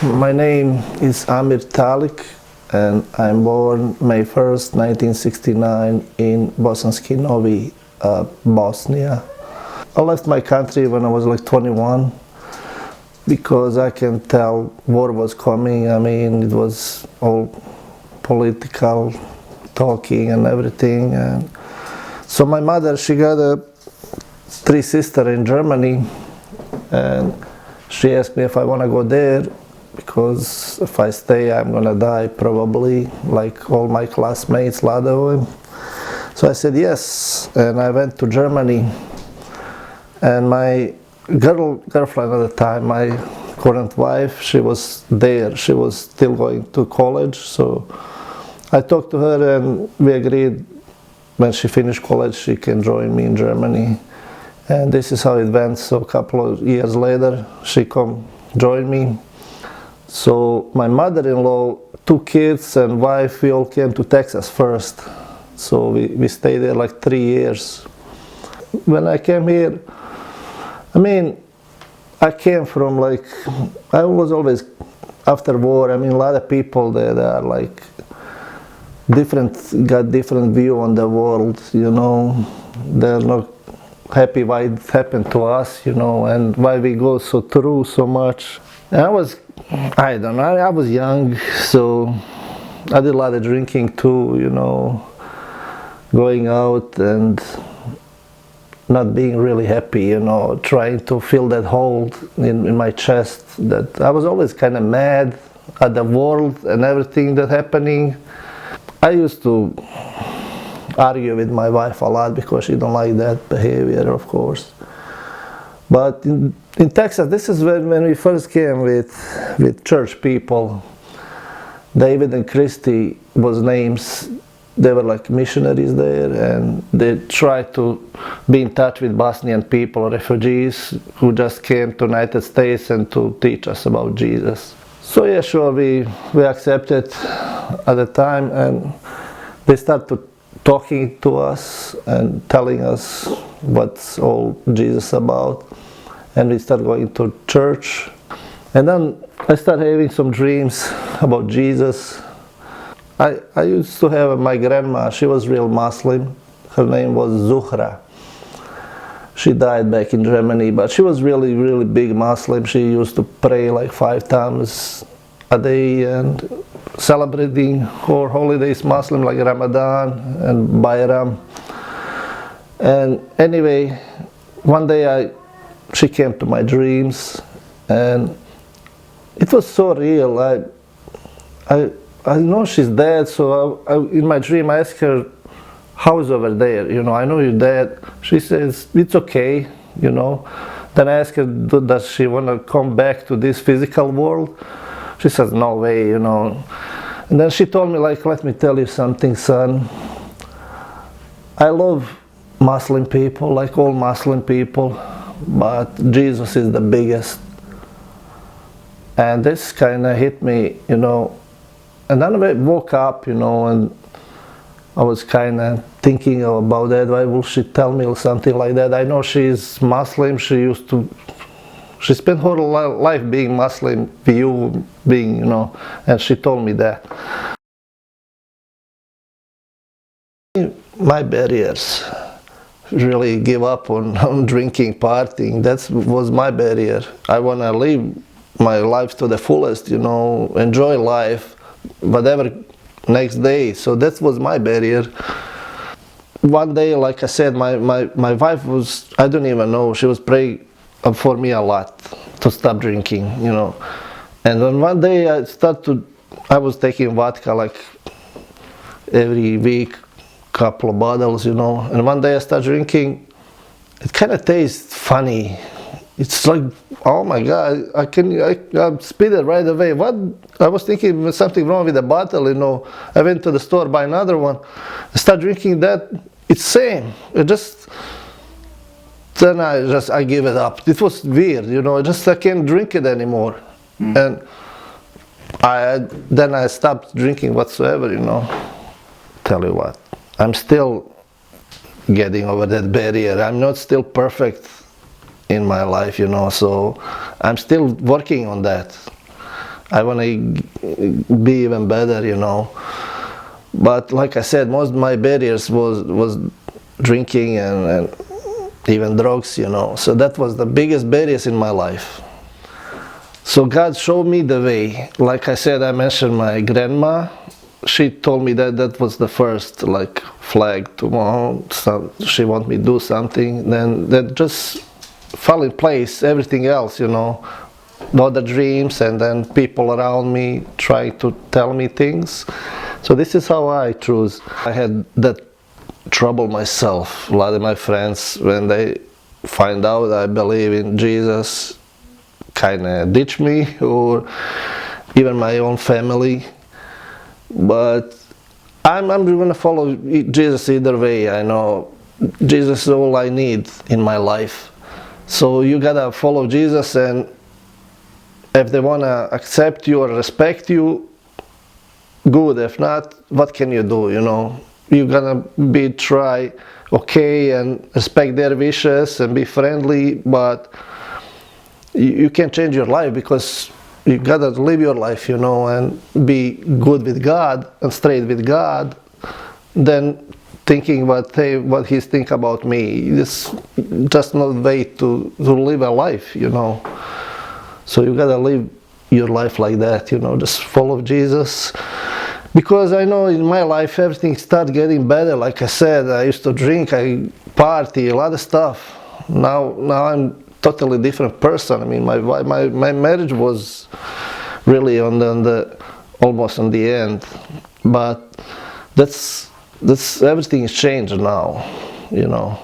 My name is Amir Talik, and I'm born May 1st, 1969 in Bosanski Novi, Bosnia. I left my country when I was like 21 because I can tell war was coming. I mean, it was all political talking and everything. And so my mother, she got three sisters in Germany, and she asked me if I want to go there because if I stay, I'm gonna die probably, like all my classmates, a lot of them. So I said yes, and I went to Germany. And my girlfriend at the time, my current wife, she was there. She was still going to college. So I talked to her, and we agreed when she finished college, she can join me in Germany. And this is how it went. So a couple of years later, she come join me. So my mother-in-law, two kids and wife, we all came to Texas first. So we stayed there like 3 years. When I came here, I mean, I came from like, I was always, after war, I mean, a lot of people there, they are like got different view on the world, you know. They're not happy why it happened to us, you know, and why we go through so much. And I don't know, I was young, so I did a lot of drinking too, you know, going out and not being really happy, you know, trying to fill that hole in my chest. That I was always kind of mad at the world and everything that happening. I used to argue with my wife a lot because she don't like that behavior, of course. But in Texas, this is when we first came with church people. David and Christy was names. They were like missionaries there, and they tried to be in touch with Bosnian people, refugees who just came to the United States and to teach us about Jesus. So yeah, sure, we accepted at the time, and they started talking to us and telling us what's all Jesus about. And we started going to church. And then I started having some dreams about Jesus. I used to have my grandma, she was real Muslim. Her name was Zuhra. She died back in Germany, but she was really, really big Muslim. She used to pray like 5 times a day and celebrating her holidays, Muslim, like Ramadan and Bayram. And anyway, one day she came to my dreams, and it was so real. I know she's dead, so in my dream I asked her, how's over there? You know, I know you're dead. She says, it's okay, you know. Then I asked her, does she want to come back to this physical world? She says, no way, you know. And then she told me, like, let me tell you something, son. I love Muslim people, like all Muslim people, but Jesus is the biggest. And this kind of hit me, you know. And then I woke up, you know, and I was kind of thinking about that. Why will she tell me something like that? I know she's Muslim. She spent her life being Muslim, you being, you know, and she told me that. My barriers really give up on drinking, partying. That was my barrier. I want to live my life to the fullest, you know, enjoy life, whatever next day. So that was my barrier. One day, like I said, my wife was, I don't even know, she was praying for me a lot to stop drinking, you know. And then one day I was taking vodka like every week, couple of bottles, you know. And one day I started drinking. It kind of tastes funny. It's like, oh my God, I spit it right away. What? I was thinking there's something wrong with the bottle, you know. I went to the store, buy another one. I started drinking that. It's same. Then I give it up. It was weird, you know. I can't drink it anymore. And then I stopped drinking whatsoever, you know. Tell you what, I'm still getting over that barrier. I'm not still perfect in my life, you know, so I'm still working on that. I want to be even better, you know. But like I said, most of my barriers was drinking and even drugs, you know. So that was the biggest barriers in my life. So God showed me the way. Like I said, I mentioned my grandma. She told me that was the first like flag to she want me to do something. Then that just fell in place. Everything else, you know, all the dreams and then people around me trying to tell me things. So this is how I choose. I had that trouble myself. A lot of my friends, when they find out I believe in Jesus, kind of ditch me, or even my own family. But I'm going to follow Jesus either way. I know Jesus is all I need in my life. So you gotta follow Jesus, and if they want to accept you or respect you, good. If not, what can you do, you know? You're gonna try okay and respect their wishes and be friendly, but you can't change your life, because you gotta live your life, you know, and be good with God and straight with God. Then thinking what He's think about me, it's just not way to live a life, you know. So you gotta live your life like that, you know, just follow Jesus. Because I know in my life everything started getting better. Like I said, I used to drink, I party, a lot of stuff. Now I'm totally different person. I mean, my marriage was really on the almost on the end, but that's everything is changed now, you know.